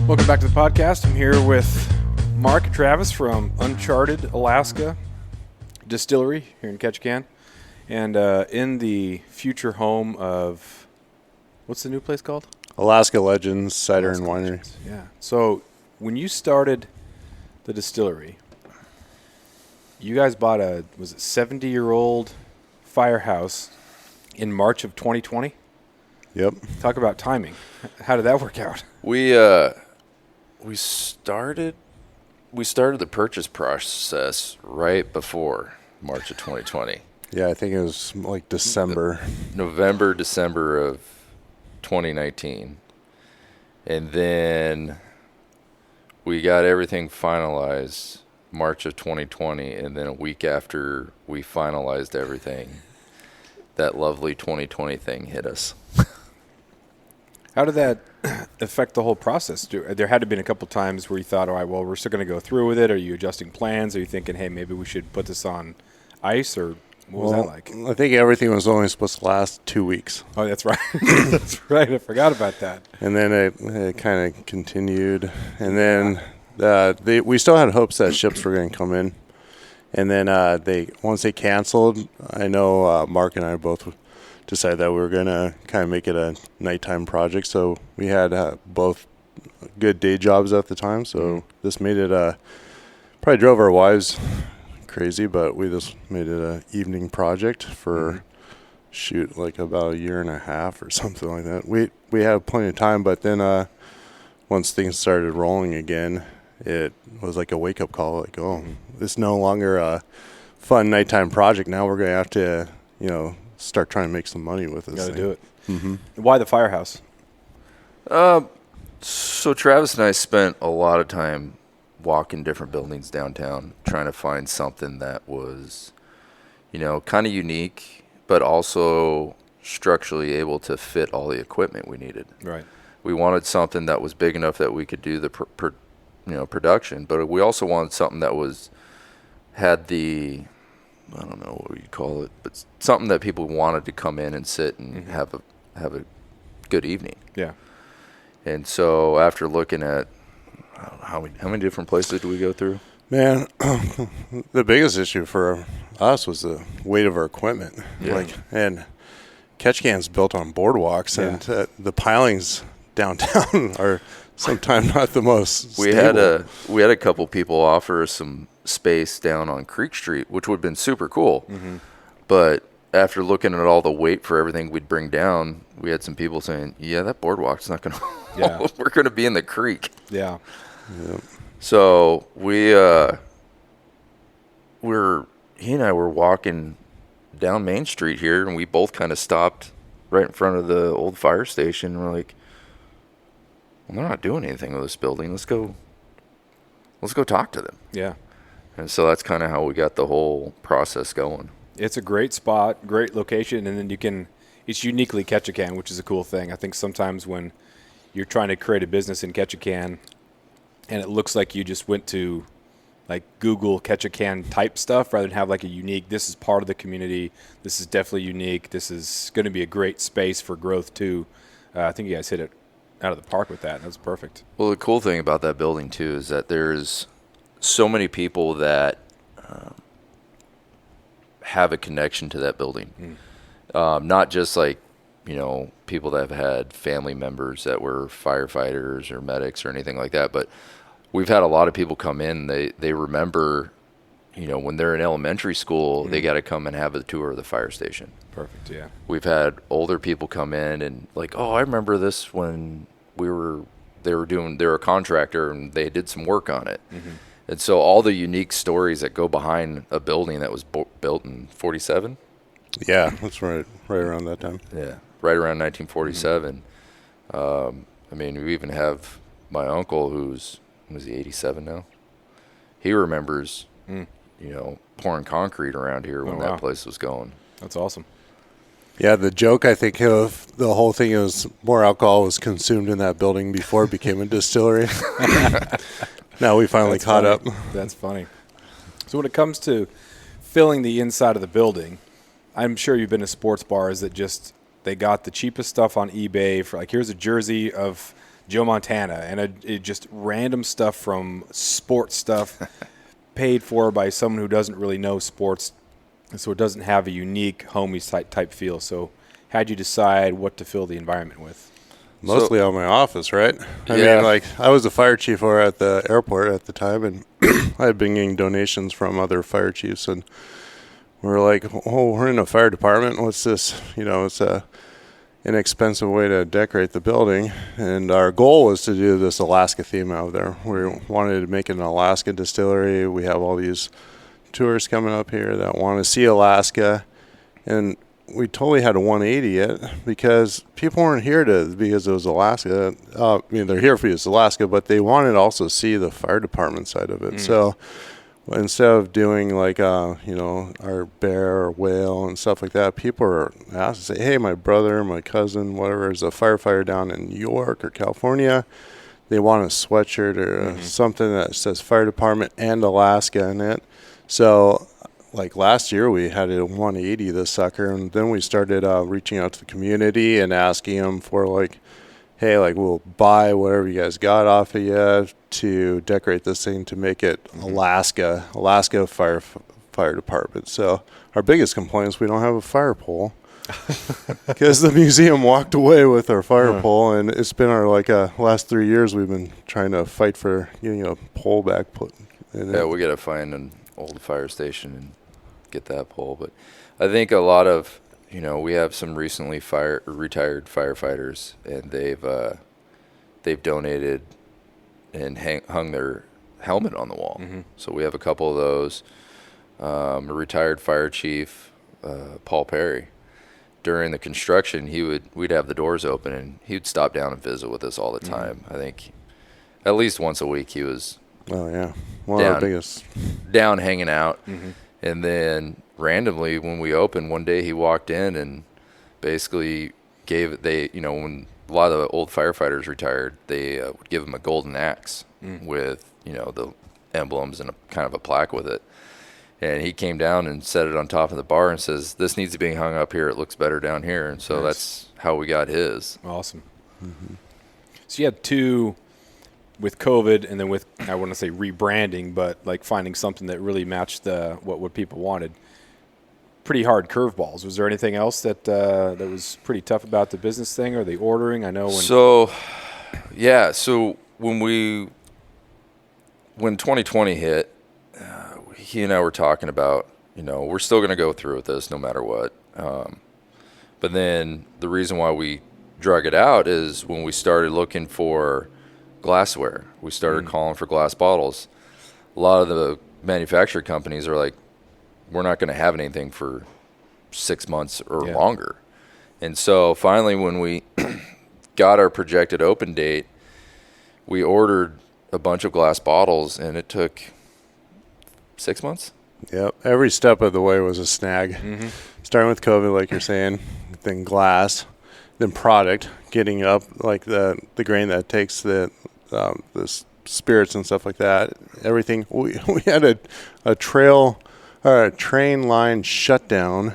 Welcome back to the podcast. I'm here with Mark and Travis from Uncharted Alaska Distillery here in Ketchikan. And in the future home of, what's the new place called? Alaska Legends Cider and Winery. Legends. Yeah. So when you started the distillery, you guys bought a, was it 70-year-old firehouse in March of 2020? Yep. Talk about timing. How did that work out? We started the purchase process right before March of 2020. Yeah, I think it was like December. December of 2019. And then we got everything finalized March of 2020, and then a week after we finalized everything, that lovely 2020 thing hit us. How did that affect the whole process? There had to have been a couple times where you thought, all right, well, we're still going to go through with it. Are you adjusting plans? Are you thinking, hey, maybe we should put this on ice? Or what was that like? I think everything was only supposed to last 2 weeks. Oh, that's right. That's right. I forgot about that. And then it kind of continued. And then we still had hopes that ships were going to come in. And then once they canceled, I know Mark and I both decided that we were going to kind of make it a nighttime project. So we had both good day jobs at the time. So this made it probably drove our wives crazy, but we just made it an evening project for like about a year and a half or something like that. We had plenty of time, but then once things started rolling again, it was like a wake-up call. Like, this is no longer a fun nighttime project. Now we're going to have to, start trying to make some money with this. Got to thing. do it. Mm-hmm. Why the firehouse? So Travis and I spent a lot of time walking different buildings downtown, trying to find something that was, kind of unique, but also structurally able to fit all the equipment we needed. Right. We wanted something that was big enough that we could do the production, but we also wanted something that had the, I don't know what you'd call it, but something that people wanted to come in and sit and have a good evening. Yeah. And so after looking at, I don't know, how many different places do we go through? Man, the biggest issue for us was the weight of our equipment. Yeah. And Ketchikan's built on boardwalks, and the pilings downtown are sometimes not the most stable. We had a couple people offer us some space down on Creek Street, which would have been super cool. But after looking at all the weight for everything we'd bring down, we had some people saying, yeah, that boardwalk's not going to we're going to be in the creek. Yeah. Yep. So he and I were walking down Main Street here, and we both kind of stopped right in front of the old fire station. And we're like, well, they're not doing anything with this building. Let's go talk to them. Yeah. And so that's kind of how we got the whole process going. It's a great spot, great location, and then it's uniquely Ketchikan, which is a cool thing. I think sometimes when you're trying to create a business in Ketchikan and it looks like you just went to like Google Ketchikan type stuff rather than have like a unique, this is part of the community, this is definitely unique, this is going to be a great space for growth too. I think you guys hit it out of the park with that. That's perfect. Well, the cool thing about that building too is that there's so many people that have a connection to that building. Not just like, people that have had family members that were firefighters or medics or anything like that, but we've had a lot of people come in. They remember, when they're in elementary school, they got to come and have a tour of the fire station. Perfect, yeah. We've had older people come in and like, I remember this when they were a contractor and they did some work on it. And so all the unique stories that go behind a building that was built in 47. Yeah, that's right around that time. Yeah, right around 1947. We even have my uncle was he 87 now? He remembers, pouring concrete around here when that place was going. That's awesome. Yeah, the joke, I think, of the whole thing is more alcohol was consumed in that building before it became a distillery. Now we finally caught up. That's funny. So when it comes to filling the inside of the building, I'm sure you've been to sports bars that just, they got the cheapest stuff on eBay for like, here's a jersey of Joe Montana, and it just random stuff from sports stuff paid for by someone who doesn't really know sports, and so it doesn't have a unique homies type feel. So how'd you decide what to fill the environment with? Mostly on my office, right? I Yeah. mean, like, I was the fire chief over at the airport at the time, and I had been getting donations from other fire chiefs, and we were like, oh, we're in a fire department. What's this? You know, it's a inexpensive way to decorate the building. And our goal was to do this Alaska theme out there. We wanted to make it an Alaska distillery. We have all these tourists coming up here that want to see Alaska. And we totally had to 180 it because people weren't here because it was Alaska. I mean, they're here because it's Alaska, but they wanted to also see the fire department side of it. So instead of doing like, you know, our bear or whale and stuff like that, people are asked to say, hey, my brother, my cousin, whatever, is a firefighter down in New York or California. They want a sweatshirt or something that says fire department and Alaska in it. So like last year we had a 180 this sucker, and then we started reaching out to the community and asking them for like, hey, like we'll buy whatever you guys got off of you to decorate this thing to make it Alaska fire department. So our biggest complaint is we don't have a fire pole because the museum walked away with our fire pole, and it's been our like last 3 years we've been trying to fight for getting a pole back put in Yeah, it. we got to find an old fire station and get that pole. But I think a lot of, you know, we have some recently retired firefighters, and they've donated and hung their helmet on the wall. So we have a couple of those. A retired fire chief, Paul Perry. During the construction, we'd have the doors open, and he would stop down and visit with us all the time. I think at least once a week he was Oh yeah, one of our biggest. down hanging out. And then randomly when we opened one day, he walked in and basically when a lot of the old firefighters retired, they would give him a golden axe with, you know, the emblems and a kind of a plaque with it. And he came down and set it on top of the bar and says, this needs to be hung up here. It looks better down here. And so that's how we got his. Awesome. So you had two with COVID, and then with, I wouldn't say rebranding, but like finding something that really matched what people wanted. Pretty hard curveballs. Was there anything else that was pretty tough about the business thing or the ordering? I know when. So when 2020 hit, he and I were talking about, you know, we're still going to go through with this no matter what. But then the reason why we drug it out is when we started looking for glassware. We started calling for glass bottles. A lot of the manufacturer companies are like, we're not going to have anything for 6 months or longer. And so finally, when we got our projected open date, we ordered a bunch of glass bottles, and it took 6 months. Yep, every step of the way was a snag. Starting with COVID, like you're saying, then glass, then product, getting up like the grain that takes the spirits and stuff like that. Everything. We had a train line shutdown,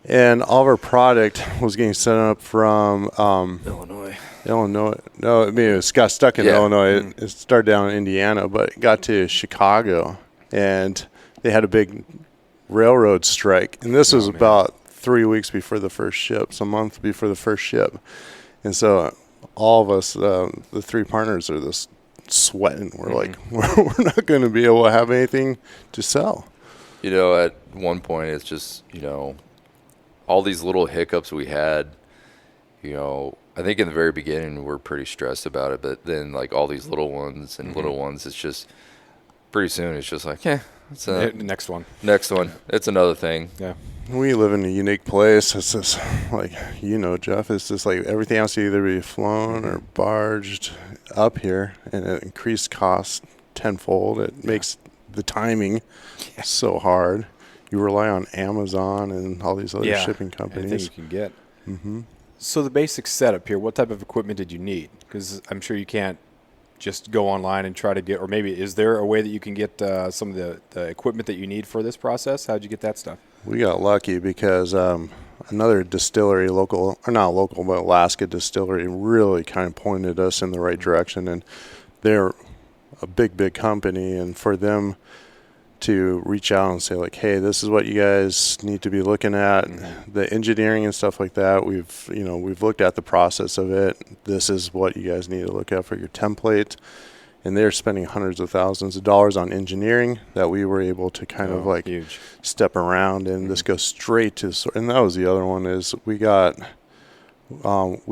and all of our product was getting sent up from Illinois. No, I mean it got stuck in Illinois. It started down in Indiana, but it got to Chicago, and they had a big railroad strike. And this was about 3 weeks before the first ship, so a month before the first ship. And so all of us, the three partners, are this sweating. We're like, we're not going to be able to have anything to sell. You know, at one point, it's just, you know, all these little hiccups we had, you know, I think in the very beginning we're pretty stressed about it, but then like all these little ones and little ones, it's just pretty soon it's just like, it's next one. It's another thing. Yeah. We live in a unique place. It's just like, you know, Jeff, it's just like everything has to either be flown or barged up here, and it increased cost tenfold. It makes the timing so hard. You rely on Amazon and all these other shipping companies. Anything you can get. So the basic setup here, what type of equipment did you need? Because I'm sure you can't just go online and try to get, or maybe is there a way that you can get some of the equipment that you need for this process? How'd you get that stuff? We got lucky because another distillery, local or not local, but Alaska Distillery, really kind of pointed us in the right direction. And they're a big company, and for them to reach out and say like, hey, this is what you guys need to be looking at, the engineering and stuff like that. We've looked at the process of it. This is what you guys need to look at for your template. And they're spending hundreds of thousands of dollars on engineering that we were able to kind of like huge. step around, and this goes straight to, and that was the other one is we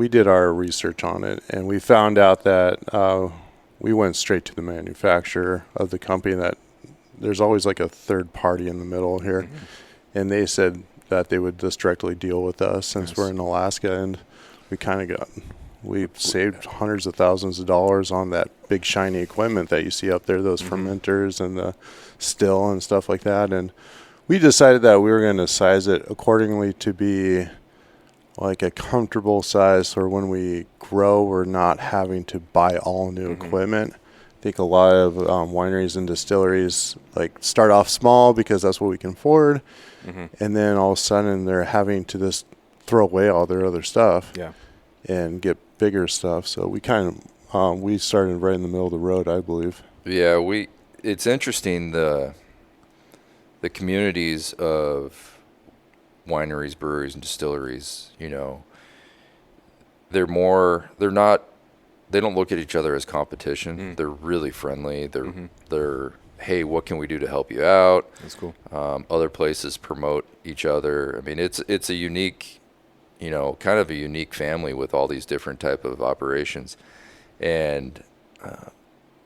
did our research on it, and we found out that we went straight to the manufacturer of the company. That there's always like a third party in the middle here, and they said that they would just directly deal with us since we're in Alaska, and we saved hundreds of thousands of dollars on that big shiny equipment that you see up there, those fermenters and the still and stuff like that. And we decided that we were going to size it accordingly to be like a comfortable size for when we grow, we're not having to buy all new equipment. I think a lot of wineries and distilleries like start off small because that's what we can afford. And then all of a sudden they're having to just throw away all their other stuff and get bigger stuff. So we we started right in the middle of the road, I believe. Yeah, it's interesting the communities of wineries, breweries, and distilleries. They don't look at each other as competition. They're really friendly. They're hey, what can we do to help you out? That's cool. Other places promote each other. I mean, it's a unique, kind of a unique family with all these different type of operations. And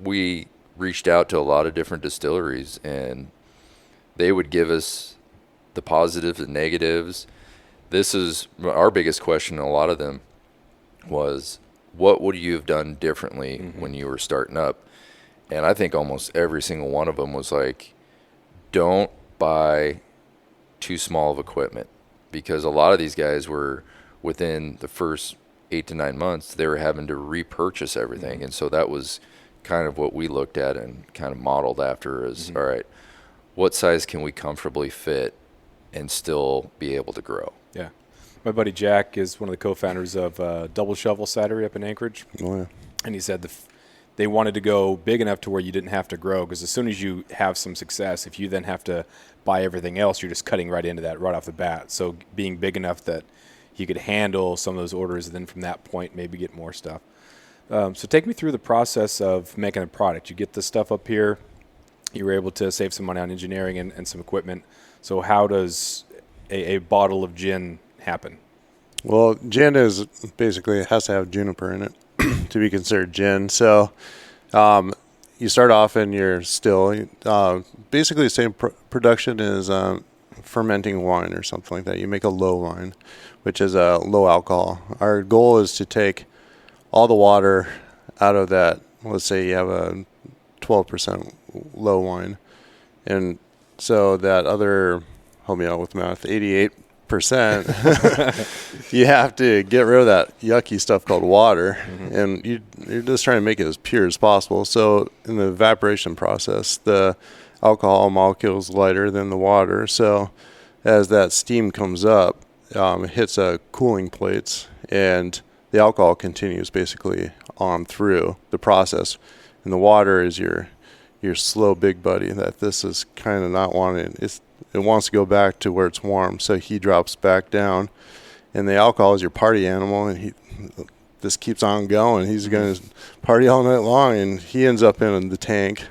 we reached out to a lot of different distilleries, and they would give us the positives and negatives. This is our biggest question. A lot of them was, what would you have done differently when you were starting up? And I think almost every single one of them was like, don't buy too small of equipment, because a lot of these guys were within the first 8 to 9 months, they were having to repurchase everything. And so that was kind of what we looked at and kind of modeled after is, all right, what size can we comfortably fit and still be able to grow? Yeah. My buddy Jack is one of the co-founders of Double Shovel Cidery up in Anchorage. Oh, yeah. And he said they wanted to go big enough to where you didn't have to grow, because as soon as you have some success, if you then have to buy everything else, you're just cutting right into that right off the bat. So being big enough that he could handle some of those orders, and then from that point maybe get more stuff. So take me through the process of making a product. You get the stuff up here. You were able to save some money on engineering and some equipment. So how does a bottle of gin happen? Well, gin is basically, it has to have juniper in it to be considered gin. So you start off in your still, basically the same production as fermenting wine or something like that. You make a low wine, which is a low alcohol. Our goal is to take all the water out of that. Let's say you have a 12% low wine, and so that other, help me out with math, 88%, you have to get rid of that yucky stuff called water, and you're just trying to make it as pure as possible. So in the evaporation process, the alcohol molecule is lighter than the water. So as that steam comes up, it hits cooling plates, and the alcohol continues basically on through the process. And the water is your slow big buddy that this is kind of not wanting. It wants to go back to where it's warm, so he drops back down. And the alcohol is your party animal, and this keeps on going. He's going to party all night long, and he ends up in the tank,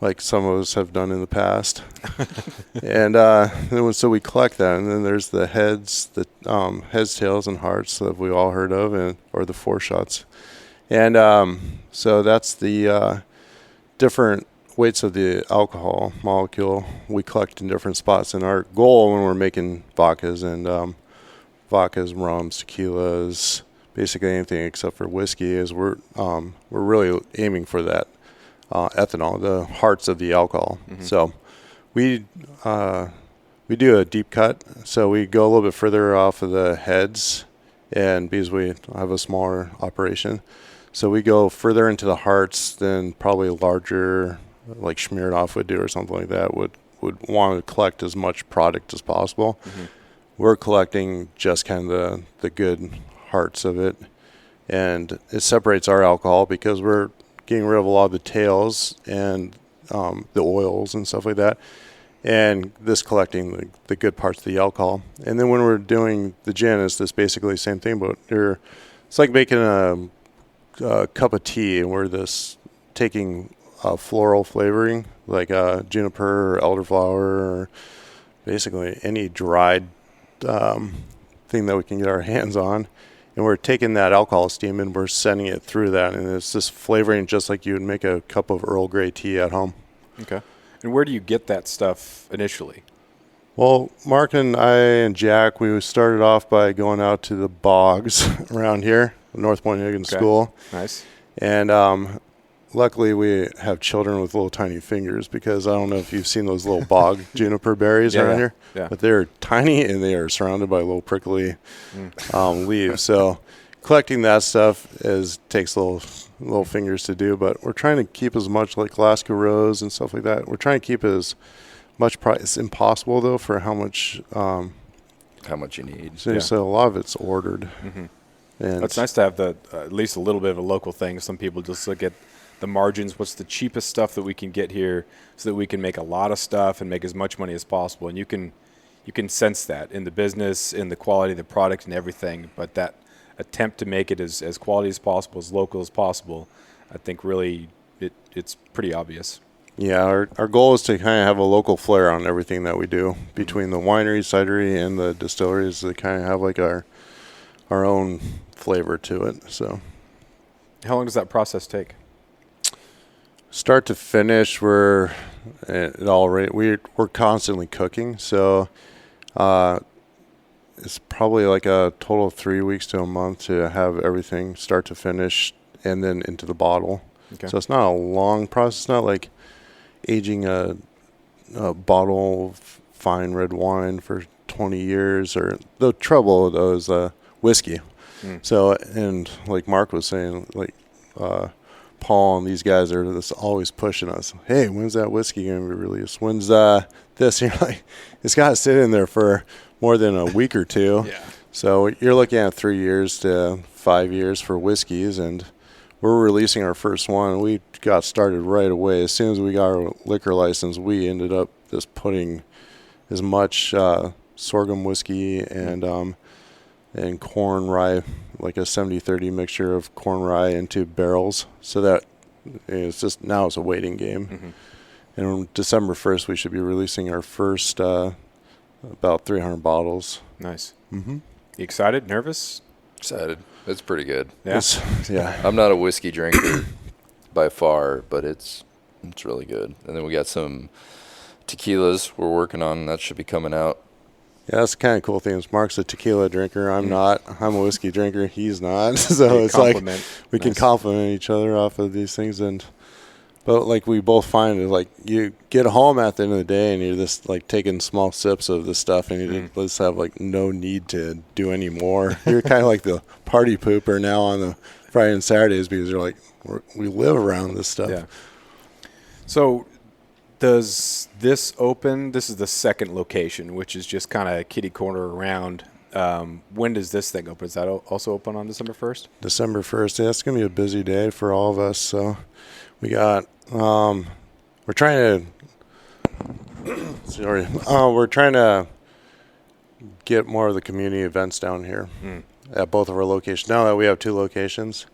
like some of us have done in the past. And so we collect that, and then there's the heads, heads, tails, and hearts that we all heard of, or the 4 shots. And so that's the different weights of the alcohol molecule we collect in different spots. And our goal when we're making vodkas, rums, tequilas, basically anything except for whiskey, is we're really aiming for that ethanol, the hearts of the alcohol. So we do a deep cut. So we go a little bit further off of the heads, and because we have a smaller operation, so we go further into the hearts than probably larger, like Schmiered Off would do or something like that, would want to collect as much product as possible. we're collecting just kind of the good hearts of it. And it separates our alcohol because we're getting rid of a lot of the tails and the oils and stuff like that. And this collecting the good parts of the alcohol. And then when we're doing the gin, it's this basically the same thing, but it's like making a cup of tea, and we're taking floral flavoring, like juniper or elderflower, or basically any dried thing that we can get our hands on. And we're taking that alcohol steam and we're sending it through that. And it's just flavoring just like you would make a cup of Earl Grey tea at home. Okay. And where do you get that stuff initially? Well, Mark and I and Jack, we started off by going out to the bogs around here, North Point Higgins School. Nice. And luckily we have children with little tiny fingers, because I don't know if you've seen those little bog juniper berries around here. Yeah. But they're tiny and they are surrounded by little prickly leaves. So collecting that stuff takes little fingers to do, but we're trying to keep as much like Alaska Rose and stuff like that. We're trying to keep as much it's impossible though for how much you need. So a lot of it's ordered. Mm-hmm. And it's nice to have at least a little bit of a local thing. Some people just look at the margins, what's the cheapest stuff that we can get here so that we can make a lot of stuff and make as much money as possible. And you can sense that in the business, in the quality of the product and everything. But that attempt to make it as quality as possible, as local as possible, I think really it's pretty obvious. Yeah, our goal is to kind of have a local flair on everything that we do, between the winery, cidery, and the distilleries. To kind of have like our own flavor to it. So, how long does that process take? Start to finish, we're constantly cooking. So, it's probably like a total of 3 weeks to a month to have everything start to finish, and then into the bottle. Okay. So it's not a long process. It's not like aging a bottle of fine red wine for 20 years. Or the trouble though is whiskey. So, and like Mark was saying, like Paul and these guys are just always pushing us. Hey, when's that whiskey going to be released? When's this? You're like, it's got to sit in there for more than a week or two. Yeah. So you're looking at 3 years to 5 years for whiskeys, and we're releasing our first one. We got started right away. As soon as we got our liquor license, we ended up just putting as much sorghum whiskey and corn rye, like a 70-30 mixture of corn rye, into barrels, so that it's just now it's a waiting game. Mm-hmm. And on December 1st, we should be releasing our first about 300 bottles. Nice. Mm-hmm. You excited? Nervous? Excited. It's pretty good. Yeah. Yeah. I'm not a whiskey drinker by far, but it's really good. And then we got some tequilas we're working on. That should be coming out. Yeah, that's the kind of cool thing. Mark's a tequila drinker. I'm not. I'm a whiskey drinker. He's not. So it's like we can compliment each other off of these things. But like we both find is like you get home at the end of the day and you're just like taking small sips of this stuff, and you just have like no need to do any more. You're kind of like the party pooper now on the Friday and Saturdays, because you're like we live around this stuff. Yeah. So does this open? This is the second location, which is just kind of kitty corner around. When does this thing open? Is that also open on December 1st? December 1st. Yeah, it's going to be a busy day for all of us. So we got, we're trying to get more of the community events down here at both of our locations. Now that we have 2 locations.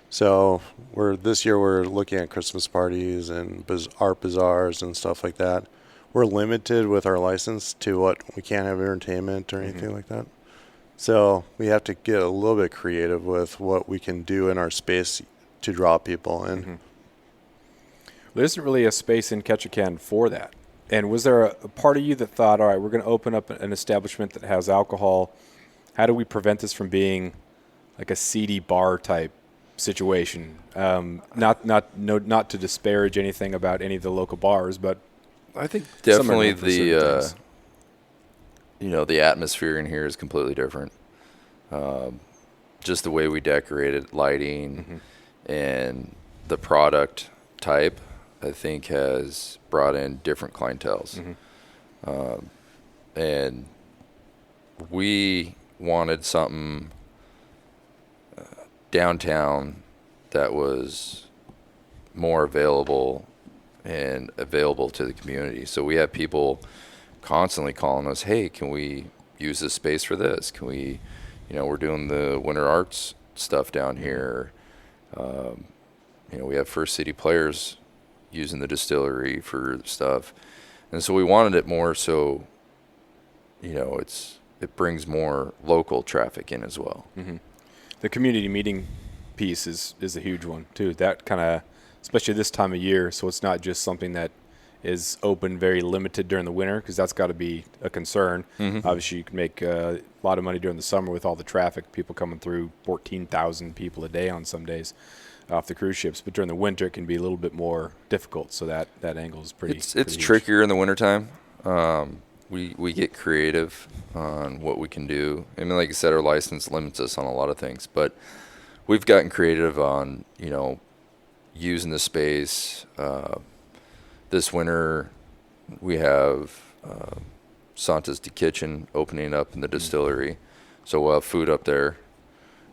So this year we're looking at Christmas parties and art bazaars and stuff like that. We're limited with our license to what we can't have entertainment or anything like that. So we have to get a little bit creative with what we can do in our space to draw people in. Mm-hmm. There isn't really a space in Ketchikan for that. And was there a part of you that thought, all right, we're going to open up an establishment that has alcohol. How do we prevent this from being like a seedy bar type situation? Not to disparage anything about any of the local bars, but I think definitely the atmosphere in here is completely different. Just the way we decorate it, lighting, and the product type, I think has brought in different clienteles. And we wanted something downtown that was more available and available to the community. So we have people constantly calling us, hey, can we use this space for this? Can we, we're doing the Winter Arts stuff down here. We have First City players using the distillery for stuff. And so we wanted it more so, it brings more local traffic in as well. Mm-hmm. The community meeting piece is a huge one too. That kind of, especially this time of year, so it's not just something that is open very limited during the winter, because that's got to be a concern. Mm-hmm. Obviously, you can make a lot of money during the summer with all the traffic, people coming through, 14,000 people a day on some days off the cruise ships. But during the winter, it can be a little bit more difficult. So that angle is pretty. It's pretty trickier in the wintertime. We get creative on what we can do. I mean, like I said, our license limits us on a lot of things, but we've gotten creative on, using the space. This winter, we have Santa's de Kitchen opening up in the distillery, so we'll have food up there.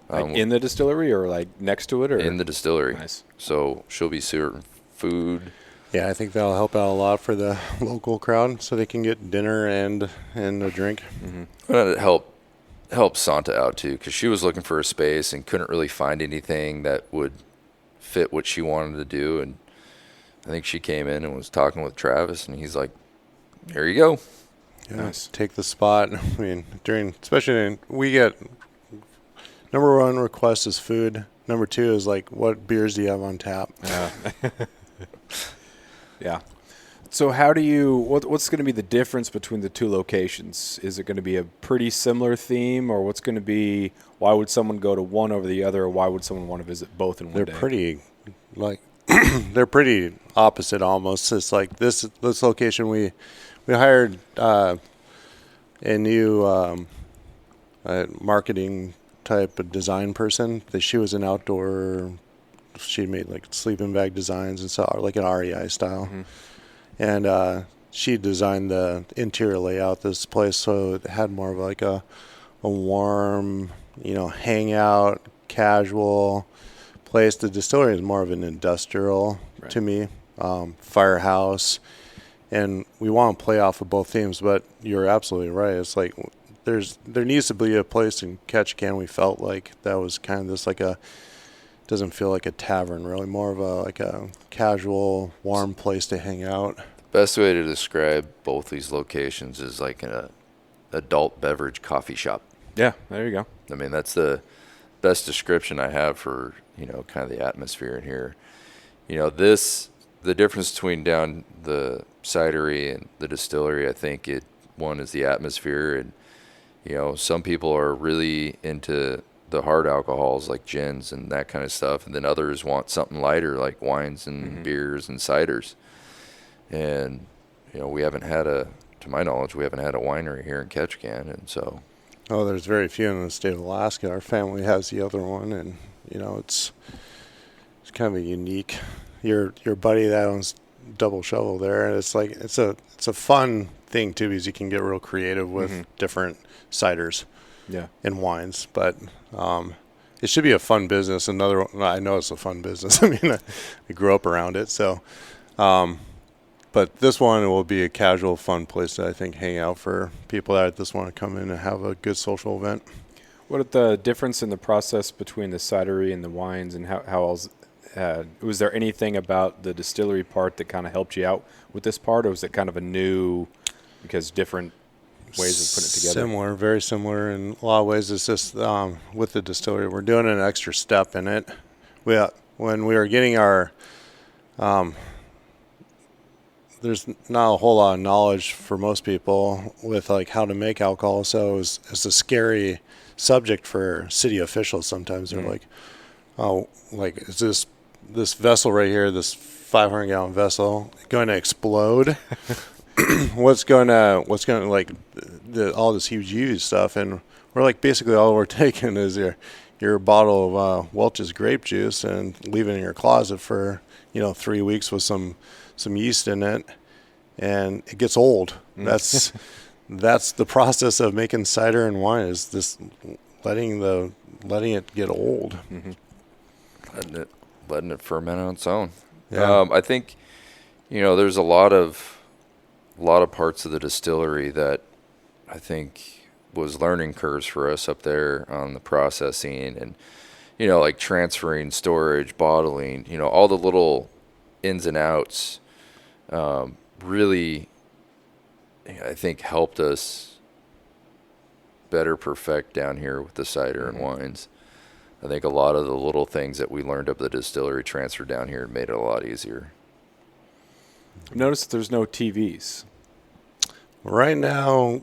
Like in the distillery or like next to it, or in the distillery. Nice. So she'll be serving food. Yeah, I think that'll help out a lot for the local crowd, so they can get dinner and a drink. Mm-hmm. And it help Santa out too, because she was looking for a space and couldn't really find anything that would fit what she wanted to do. And I think she came in and was talking with Travis, and he's like, "Here you go." Yeah, Nice. take the spot. I mean, we get number one request is food. Number two is like, what beers do you have on tap? Yeah. So how do you, what's going to be the difference between the two locations? Is it going to be a pretty similar theme, or what's going to be, why would someone go to one over the other, or why would someone want to visit both in one They're day? pretty, like, they're pretty opposite almost. It's like this location, we hired a new marketing type of design person. She was an outdoor, she made like sleeping bag designs and so like an REI style. Mm-hmm. And she designed the interior layout of this place, so it had more of like a warm, hangout, casual place. The distillery is more of an industrial to me, firehouse, and we want to play off of both themes. But you're absolutely right. It's like there needs to be a place in Ketchikan. We felt like that was kind of this doesn't feel like a tavern really, more of a casual, warm place to hang out. Best way to describe both these locations is like an adult beverage coffee shop. Yeah, there you go. I mean, that's the best description I have for, kind of the atmosphere in here. The difference between down the cidery and the distillery, I think one is the atmosphere, and, some people are really into the hard alcohols like gins and that kind of stuff, and then others want something lighter like wines and beers and ciders. And we haven't had to my knowledge, we haven't had a winery here in Ketchikan, and so there's very few in the state of Alaska. Our family has the other one, and it's kind of a unique. Your buddy that owns Double Shovel there, and it's like it's a fun thing too, because you can get real creative with different ciders. Yeah. And wines, but it should be a fun business. I know it's a fun business. I mean, I grew up around it, so. But this one will be a casual, fun place that I think hang out for people that just want to come in and have a good social event. What is the difference in the process between the cidery and the wines, and how else? Was there anything about the distillery part that kind of helped you out with this part, or was it kind of a new, because different ways of putting it together? Similar, very similar in a lot of ways. It's just with the distillery, we're doing an extra step in it. When we were getting our, there's not a whole lot of knowledge for most people with like how to make alcohol, so it's a scary subject for city officials. Sometimes they're like, "Oh, like is this vessel right here, this 500-gallon vessel, going to explode?" what's going to like all this huge used stuff, and we're like, basically all we're taking is your bottle of Welch's grape juice and leaving it in your closet for 3 weeks with some yeast in it, and it gets old. That's that's the process of making cider and wine, is this letting it get old. Letting it ferment on its own. Yeah. I think, there's a lot of parts of the distillery that I think was learning curves for us up there on the processing and, like transferring, storage, bottling, all the little ins and outs, really, I think helped us better perfect down here with the cider and wines. I think a lot of the little things that we learned up at the distillery transferred down here and made it a lot easier. I've noticed that there's no TVs, Right now,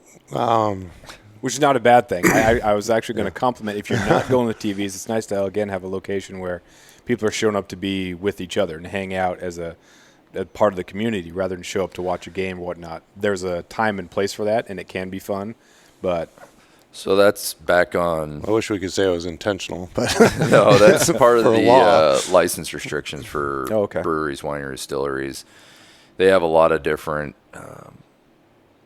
which is not a bad thing. I was actually going to compliment, if you're not going with TVs, it's nice to, again, have a location where people are showing up to be with each other and hang out as a part of the community rather than show up to watch a game or whatnot. There's a time and place for that, and it can be fun, but... So that's back on. I wish we could say it was intentional, but No, that's part of For the law. license restrictions for Oh, okay. breweries, wineries, distilleries. They have a lot of different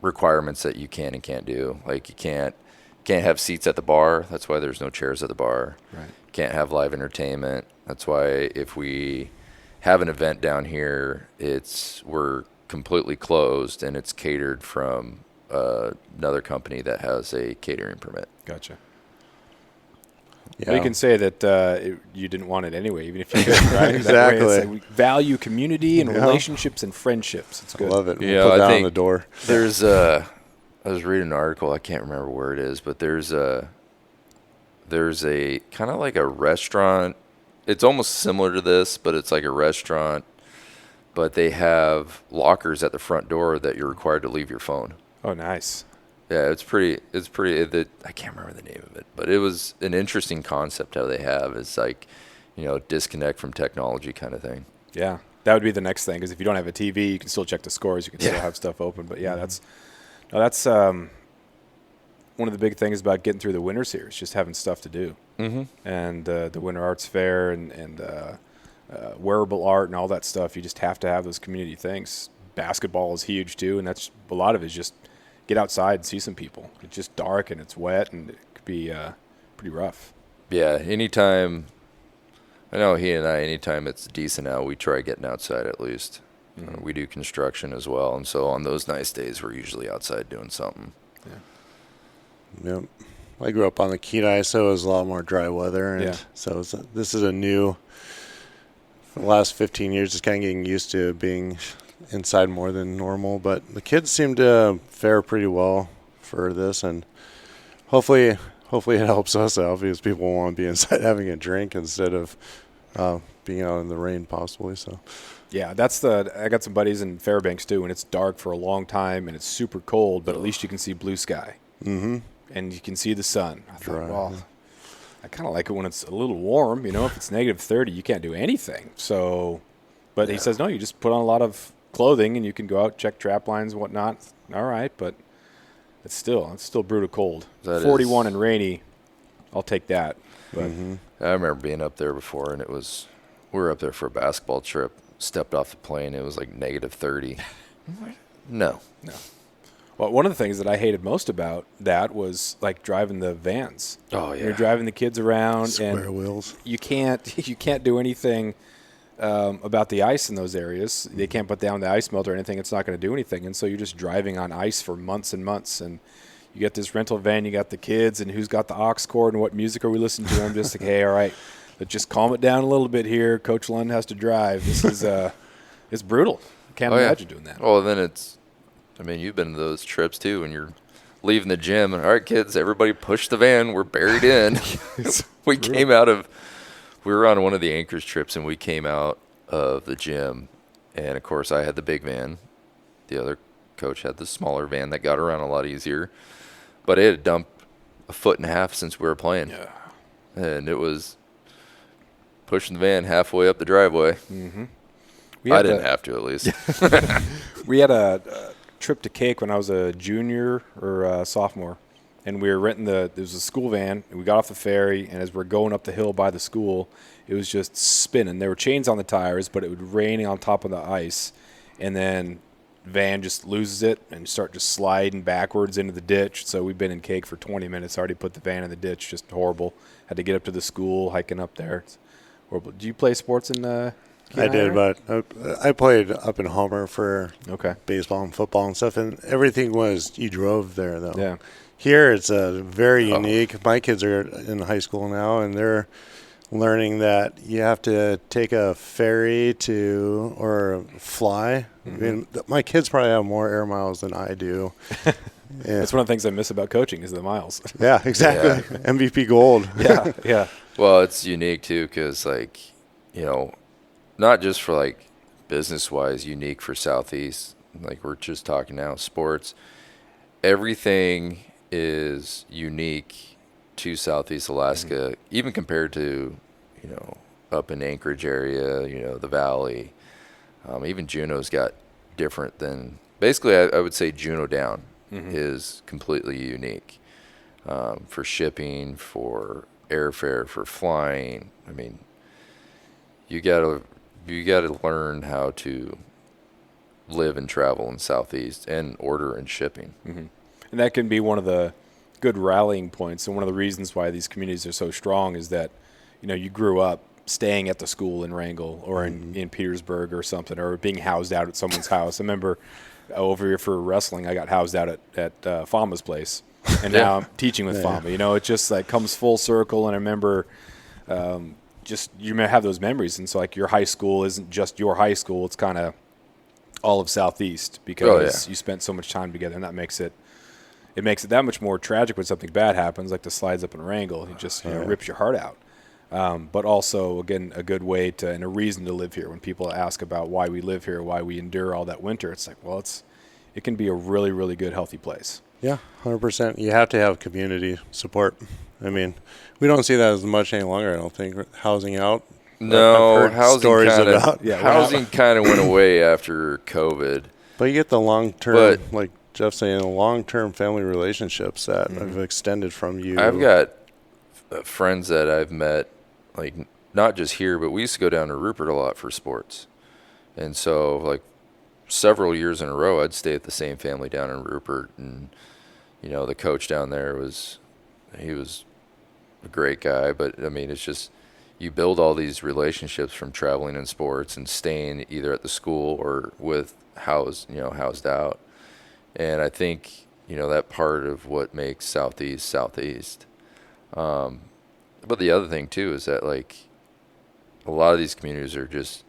requirements that you can and can't do. Like you can't have seats at the bar. That's why there's no chairs at the bar. Right. Can't have live entertainment. That's why if we have an event down here, we're completely closed and it's catered from another company that has a catering permit. Gotcha. yeah. Well, you can say that you didn't want it anyway, even if you could, right? Exactly. That way it's like we value community and Yeah. relationships and friendships. It's good. Love it. Yeah, We'll put I that on think the door. There's I was reading an article, I can't remember where it is, but there's a kind of like a restaurant. It's almost similar to this, but it's like a restaurant, but they have lockers at the front door that you're required to leave your phone. Oh, nice. Yeah, it's pretty, I can't remember the name of it, but it was an interesting concept how they have. It's like, disconnect from technology kind of thing. Yeah, that would be the next thing, because if you don't have a TV, you can still check the scores. You can still Yeah. have stuff open. But, yeah, that's one of the big things about getting through the winter series, just having stuff to do. Mm-hmm. And the Winter Arts Fair and wearable art and all that stuff, you just have to have those community things. Basketball is huge, too, and that's a lot of it is just get outside and see some people. It's just dark and it's wet, and it could be pretty rough. Yeah, anytime, I know anytime it's decent out, we try getting outside at least. Mhm. We do construction as well, and so on those nice days, we're usually outside doing something. Yep. I grew up on the Kenai, so it was a lot more dry weather, and Yeah. so this is a new. For the last 15 years, just kind of getting used to being inside more than normal. But the kids seem to fare pretty well for this, and hopefully it helps us out because people want to be inside having a drink instead of being out in the rain, possibly. So. Yeah, I got some buddies in Fairbanks, too, and it's dark for a long time, and it's super cold, but at least you can see blue sky. Mm-hmm. And you can see the sun. I thought, Dry, well, yeah. I kind of like it when it's a little warm. If it's negative 30, you can't do anything. So, but he says, no, you just put on a lot of clothing and you can go out, check trap lines and whatnot. All right, but it's still brutal cold. That 41 is- and rainy, I'll take that. But I remember being up there before, and we were up there for a basketball trip, stepped off the plane, it was like negative 30. No. well, one of the things that I hated most about that was like driving the vans. Oh, yeah. You're driving the kids around Square and wheels. you can't do anything about the ice in those areas. They can't put down the ice melt or anything. It's not going to do anything. And so you're just driving on ice for months and months. And you get this rental van, you got the kids, and who's got the aux cord and what music are we listening to? I'm just like, hey, all right, let's just calm it down a little bit here. Coach Lund has to drive. This is it's brutal. Can't imagine doing that. Well, then you've been to those trips too, and you're leaving the gym, and all right, kids, everybody push the van. We're buried in. We were on one of the Anchors trips, and we came out of the gym, and of course I had the big van. The other coach had the smaller van that got around a lot easier, but it had dumped 1.5 feet since we were playing. Yeah. And it was pushing the van halfway up the driveway. Mm-hmm. I didn't have to, at least. We had a trip to Cake when I was a junior or a sophomore, and we were renting there was a school van, and we got off the ferry, and as we're going up the hill by the school, it was just spinning. There were chains on the tires, but it would rain on top of the ice, and then van just loses it and start just sliding backwards into the ditch. So we've been in Cake for 20 minutes, already put the van in the ditch, just horrible. Had to get up to the school, hiking up there. It's horrible. Do you play sports in I did, but I played up in Homer for Okay. baseball and football and stuff, and everything was you drove there though. Yeah. Here it's very unique. My kids are in high school now, and they're learning that you have to take a ferry or fly. I mean, my kids probably have more air miles than I do. Yeah. That's one of the things I miss about coaching is the miles. Yeah, exactly. MVP gold. Yeah, yeah. Well, it's unique too because, like, you know, not just for like business-wise, unique for Southeast. Like we're just talking now, sports. Everything is unique to Southeast Alaska, even compared to, you know, up in Anchorage area, you know, the Valley. Even Juneau's got different than. Basically, I would say Juneau down is completely unique for shipping, for airfare, for flying. I mean, you gotta learn how to live and travel in Southeast and order and shipping. And that can be one of the good rallying points. And one of the reasons why these communities are so strong is that, you know, you grew up staying at the school in Wrangell or in Petersburg or something, or being housed out at someone's house. I remember over here for wrestling, I got housed out at Fama's place. And now I'm teaching with Fama. You know, it just like comes full circle. And I remember just you may have those memories. And so like your high school isn't just your high school. It's kind of all of Southeast because you spent so much time together, and that makes it that much more tragic when something bad happens, like the slides up in Wrangell. It just rips your heart out. But also, again, a good way to and a reason to live here. When people ask about why we live here, why we endure all that winter, it's like, well, it can be a really, really good, healthy place. Yeah, 100%. You have to have community support. I mean, we don't see that as much any longer, I don't think. Housing out. No, housing kind of went away after COVID. But you get the long-term, like Jeff's saying, long-term family relationships that have extended from you. I've got friends that I've met, like not just here, but we used to go down to Rupert a lot for sports. And so like several years in a row, I'd stay at the same family down in Rupert. And, you know, the coach down there he was a great guy. But, I mean, it's just you build all these relationships from traveling in sports and staying either at the school or with housed out. And I think, you know, that part of what makes Southeast. But the other thing too is that like a lot of these communities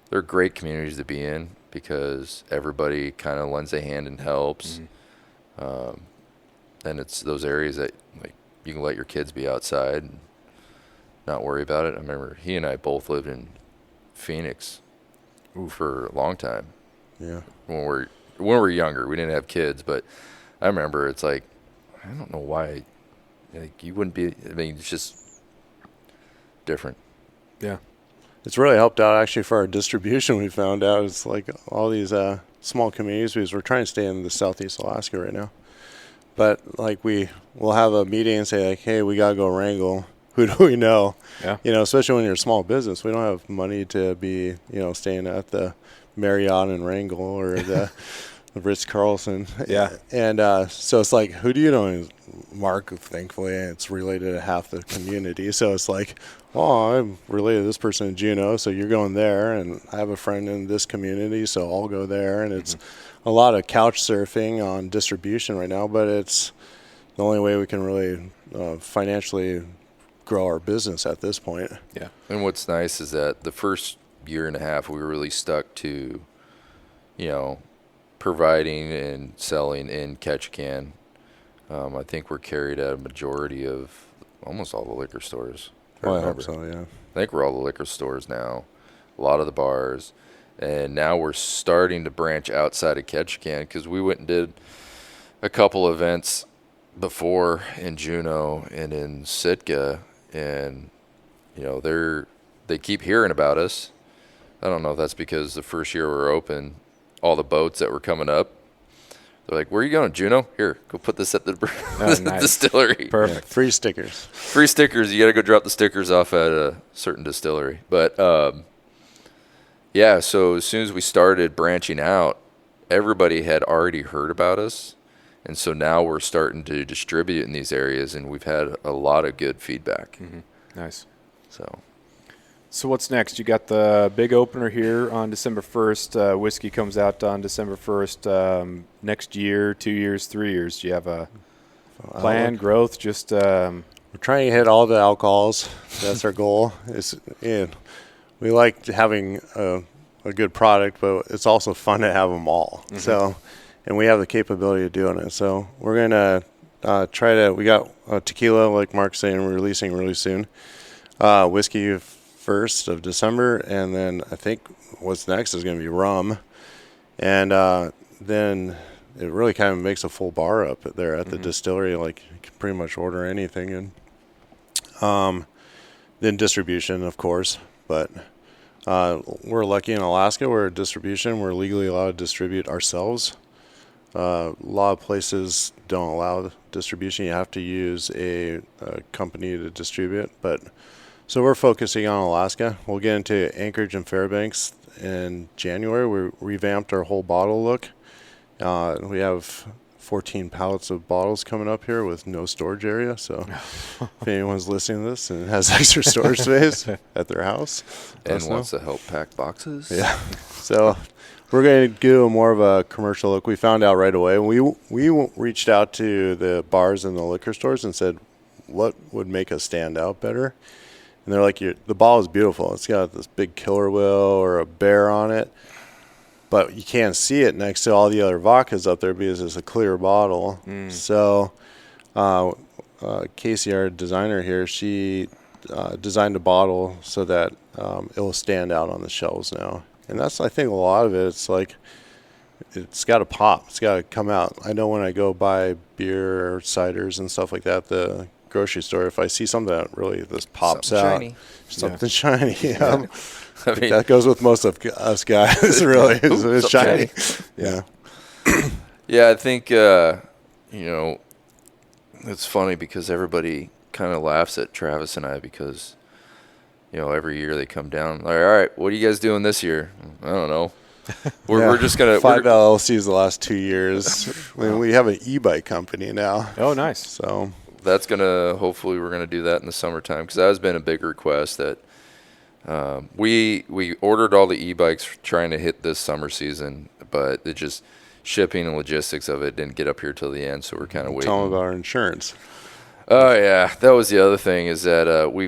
they're great communities to be in because everybody kind of lends a hand and helps. And it's those areas that like you can let your kids be outside and not worry about it. I remember he and I both lived in Phoenix for a long time. Yeah. When we were younger, we didn't have kids, but I remember it's like, I don't know why, like you wouldn't be, I mean, it's just different. Yeah. It's really helped out actually for our distribution. We found out it's like all these small communities because we're trying to stay in the Southeast Alaska right now. But like we'll have a meeting and say like, hey, we got to go Wrangell. Who do we know? Yeah. You know, especially when you're a small business, we don't have money to be, you know, staying at the Marriott in Wrangell or the Ritz-Carlton. Yeah. And so it's like, who do you know? And Mark, thankfully, it's related to half the community. So it's like, oh, I'm related to this person in Juneau, so you're going there. And I have a friend in this community, so I'll go there. And it's a lot of couch surfing on distribution right now, but it's the only way we can really financially grow our business at this point. Yeah. And what's nice is that the first year and a half, we were really stuck to, you know, providing and selling in Ketchikan. I think we're carried at a majority of almost all the liquor stores. I hope so, yeah. I think we're all the liquor stores now, a lot of the bars. And now we're starting to branch outside of Ketchikan because we went and did a couple events before in Juneau and in Sitka. And, you know, they keep hearing about us. I don't know if that's because the first year we were open, all the boats that were coming up, they're like, where are you going, Juneau? Here, go put this at the Nice. distillery. Perfect. Yeah, free stickers. Free stickers. You got to go drop the stickers off at a certain distillery. But, yeah, so as soon as we started branching out, everybody had already heard about us. And so now we're starting to distribute in these areas, and we've had a lot of good feedback. Nice. So what's next? You got the big opener here on December 1st. Whiskey comes out on December 1st. Next year, 2 years, 3 years. Do you have a plan, growth? Just We're trying to hit all the alcohols. That's our goal. We like having a good product, but it's also fun to have them all. So, and we have the capability of doing it. So we're gonna we got tequila, like Mark's saying, we're releasing really soon. Whiskey 1st of December, and then I think what's next is going to be rum, and then it really kind of makes a full bar up there at the distillery. Like you can pretty much order anything, and then distribution, of course. But we're lucky in Alaska. We're we're legally allowed to distribute ourselves. A lot of places don't allow distribution. You have to use a company to distribute, but so we're focusing on Alaska. We'll get into Anchorage and Fairbanks in January. We revamped our whole bottle look. We have 14 pallets of bottles coming up here with no storage area. So if anyone's listening to this and has extra storage space at their house and wants to help pack boxes. Yeah. So we're going to do more of a commercial look. We found out right away. We reached out to the bars and the liquor stores and said, what would make us stand out better? And they're like, the bottle is beautiful. It's got this big killer whale or a bear on it, but you can't see it next to all the other vodkas up there because it's a clear bottle. So Casey, our designer here, she designed a bottle so that it will stand out on the shelves now. And that's, I think, a lot of it. It's like it's got to pop. It's got to come out. I know when I go buy beer or ciders and stuff like that, the grocery store, if I see something that really just pops Something something shiny. Yeah. I mean, that goes with most of us guys, really. It's shiny. Yeah. Yeah, I think, it's funny because everybody kind of laughs at Travis and I because, every year they come down, like, all right, what are you guys doing this year? I don't know. We're just going to... 5 LLCs the last 2 years. I mean, we have an e-bike company now. Oh, nice. So... That's hopefully we're going to do that in the summertime because that has been a big request that we ordered all the e-bikes trying to hit this summer season, but it just shipping and logistics of it didn't get up here till the end, so we're kind of waiting. Tell them about our insurance. Oh, yeah. That was the other thing is that we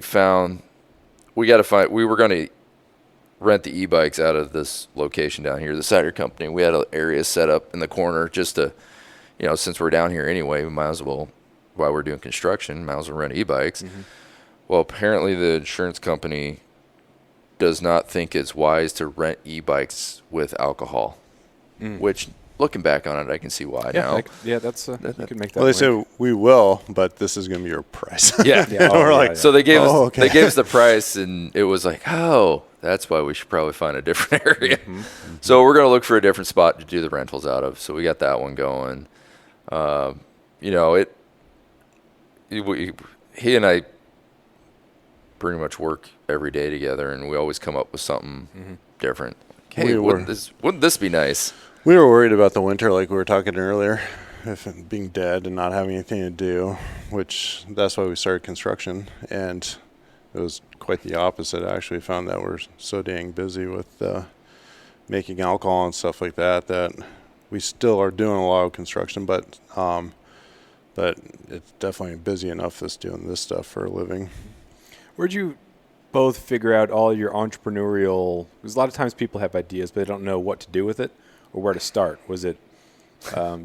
were going to rent the e-bikes out of this location down here, the cider company. We had an area set up in the corner just to, since we're down here anyway, we might as well, while we're doing construction, might as well rent e-bikes. Well, apparently the insurance company does not think it's wise to rent e-bikes with alcohol, which, looking back on it, I can see why now. You can make that. Well, they said we will, but this is going to be your price. Yeah. We're like, so they gave us okay. they gave us the price, and it was like, oh, that's why we should probably find a different area. So we're going to look for a different spot to do the rentals out of. So we got that one going. He and I pretty much work every day together, and we always come up with something different. Hey, wouldn't this be nice? We were worried about the winter, like we were talking earlier, if being dead and not having anything to do, which that's why we started construction. And it was quite the opposite. I actually found that we're so dang busy with making alcohol and stuff like that we still are doing a lot of construction, but it's definitely busy enough that's doing this stuff for a living. Where'd you both figure out all your entrepreneurial, because a lot of times people have ideas, but they don't know what to do with it or where to start. Was it,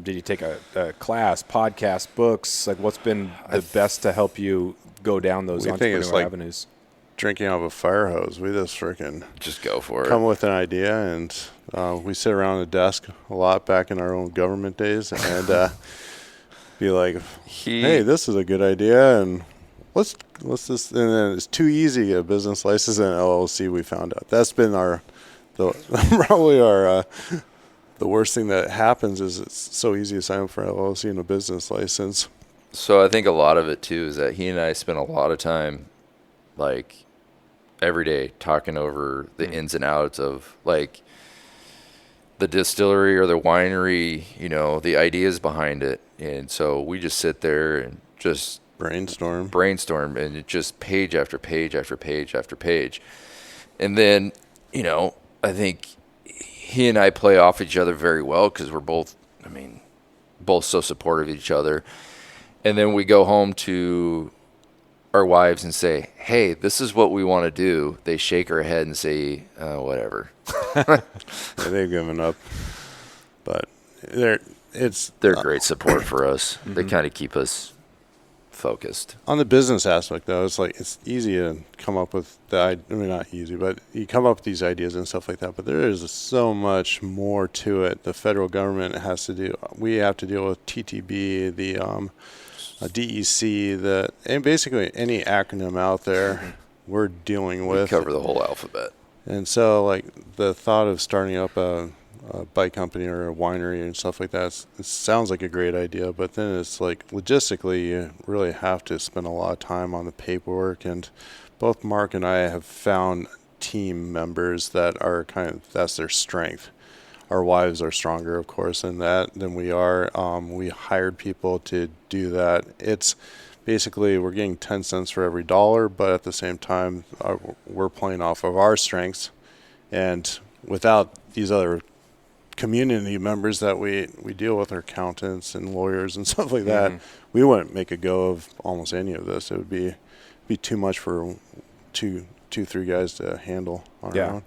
did you take a class, podcast, books? Like what's been the best to help you go down those entrepreneurial avenues? Drinking out of a fire hose. We just freaking just go for it. Come with an idea, and we sit around a desk a lot back in our own government days and be like, hey, this is a good idea, and let's this, and then it's too easy a business license and LLC. We found out that's been probably our the worst thing that happens is it's so easy to sign up for an LLC and a business license. So I think a lot of it too is that he and I spent a lot of time, like every day, talking over the ins and outs of like the distillery or the winery, you know, the ideas behind it. And so we just sit there and just Brainstorm. and it just page after page after page after page. And then, you know, I think he and I play off each other very well because we're both, I mean, both so supportive of each other. And then we go home to our wives and say, hey, this is what we want to do. They shake our head and say, whatever. Yeah, they've given up. But they're Great support for us. They kind of keep us focused. on the business aspect, though. It's like it's easy to come up with I mean, not easy, but you come up with these ideas and stuff like that. But there is so much more to it. The federal government has to do. We have to deal with TTB, the DEC, and basically any acronym out there, we're dealing with. We cover the whole alphabet. And so, like, the thought of starting up a bike company or a winery and stuff like that, it sounds like a great idea, but then it's like, logistically, you really have to spend a lot of time on the paperwork. And both Mark and I have found team members that are that's their strength. Our wives are stronger, of course, than we are. We hired people to do that. It's basically we're getting 10 cents for every dollar, but at the same time, we're playing off of our strengths. And without these other community members that we deal with, our accountants and lawyers and stuff like that, we wouldn't make a go of almost any of this. It would be too much for two, three guys to handle on our own.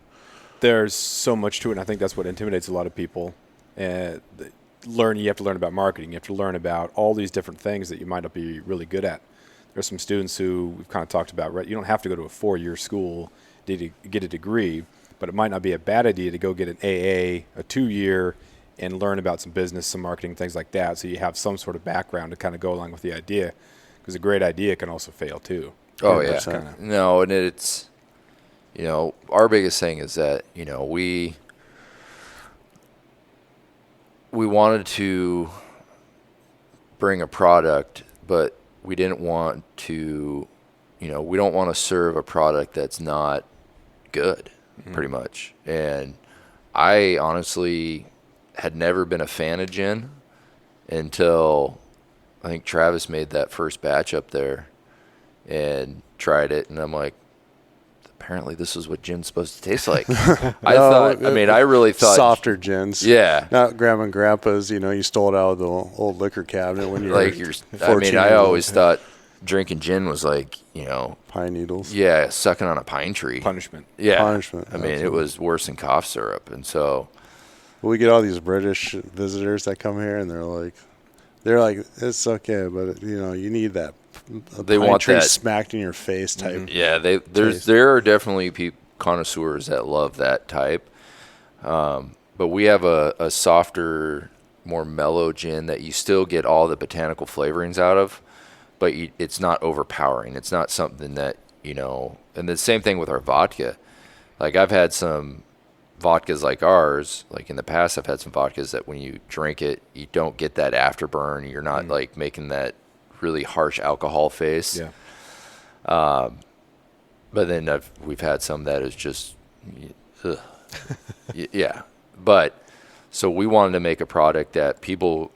There's so much to it, and I think that's what intimidates a lot of people. You have to learn about marketing. You have to learn about all these different things that you might not be really good at. There's some students who we've kind of talked about, right? You don't have to go to a 4-year school to get a degree, but it might not be a bad idea to go get an AA, a 2-year, and learn about some business, some marketing, things like that, so you have some sort of background to kind of go along with the idea, because a great idea can also fail too. Oh, yeah. Kinda. No, and it's, you know, our biggest thing is that, you know, we wanted to bring a product, but we didn't want to, you know, we don't want to serve a product that's not good, pretty much. And I honestly had never been a fan of gin until I think Travis made that first batch up there and tried it, and I'm like, apparently this is what gin's supposed to taste like. I really thought softer gins. Yeah. Not grandma and grandpa's, you stole it out of the old liquor cabinet when you like were 14. I always thought drinking gin was like, pine needles. Yeah, sucking on a pine tree. Punishment. Yeah. Punishment. I mean, it was worse than cough syrup. And so we get all these British visitors that come here, and they're like, it's okay, but you need that. They want tree that smacked in your face type. Yeah, there are definitely connoisseurs that love that type. But we have a softer, more mellow gin that you still get all the botanical flavorings out of, but it's not overpowering. It's not something that, and the same thing with our vodka. Like, I've had some vodkas like ours, like in the past, I've had some vodkas that when you drink it, you don't get that afterburn. You're not like making that really harsh alcohol face. Yeah. But then we've had some that is just, yeah. But so we wanted to make a product that people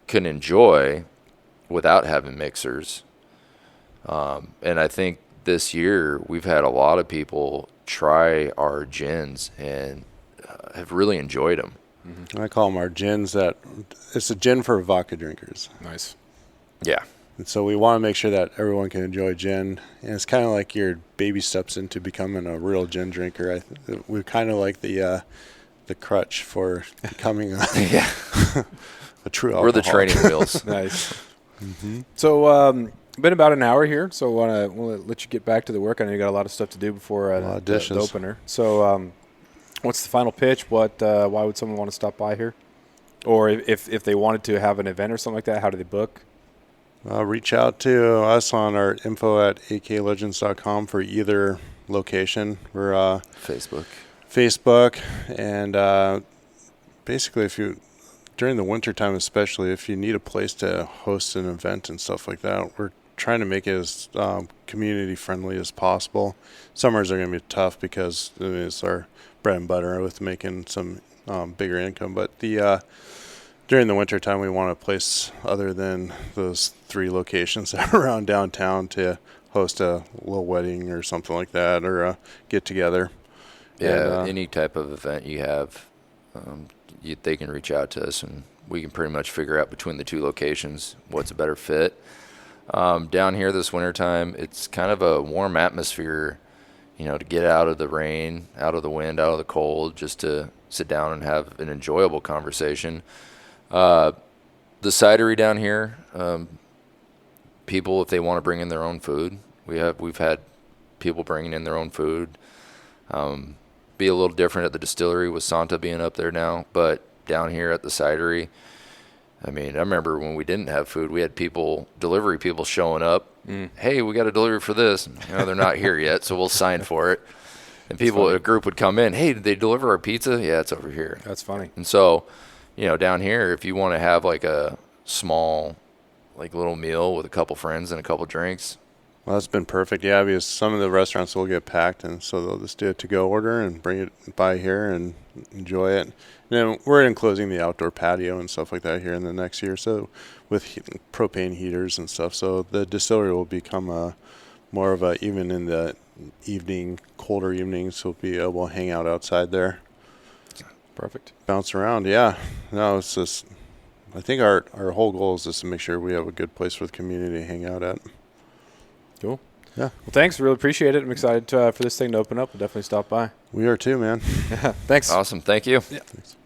can enjoy without having mixers. And I think this year we've had a lot of people try our gins and have really enjoyed them. I call them our gins. It's a gin for vodka drinkers. Nice. Yeah. And so we want to make sure that everyone can enjoy gin. And it's kind of like your baby steps into becoming a real gin drinker. We're kind of like the crutch for becoming a true alcoholic. We're the training wheels. Nice. So, been about an hour here, so we'll let you get back to the work. I know you got a lot of stuff to do before the opener. So, what's the final pitch? Why would someone want to stop by here? Or if they wanted to have an event or something like that, how do they book? Reach out to us on our info@aklegends.com for either location. We're Facebook, and basically, during the winter time especially, if you need a place to host an event and stuff like that, we're trying to make it as community friendly as possible. Summers are going to be tough because it's our bread and butter with making some bigger income. But the during the winter time, we want a place other than those 3 locations that are around downtown to host a little wedding or something like that, or a get together. Yeah, And, any type of event you have, they can reach out to us, and we can pretty much figure out between the 2 locations what's a better fit. Down here this wintertime, it's kind of a warm atmosphere, to get out of the rain, out of the wind, out of the cold, just to sit down and have an enjoyable conversation. The cidery down here, people, if they want to bring in their own food, we've had people bringing in their own food. Be a little different at the distillery with Santa being up there now, but down here at the cidery, I remember when we didn't have food, we had delivery people showing up. Hey, we got a delivery for this. They're not here yet, so we'll sign for it. And a group would come in. Hey, did they deliver our pizza? Yeah, it's over here. That's funny. And so, down here, if you want to have like a small, little meal with a couple friends and a couple drinks. well, that's been perfect. Yeah, because some of the restaurants will get packed, and so they'll just do a to-go order and bring it by here and enjoy it. And then we're enclosing the outdoor patio and stuff like that here in the next year, so with propane heaters and stuff. So the distillery will become more of a, even in the evening, colder evenings, we'll be able to hang out outside there. Perfect. Bounce around, yeah. No, it's just, I think our whole goal is just to make sure we have a good place for the community to hang out at. Cool. Yeah. Well, thanks. Really appreciate it. I'm excited for this thing to open up. We'll definitely stop by. We are too, man. Yeah. Thanks. Awesome. Thank you. Yeah. Thanks.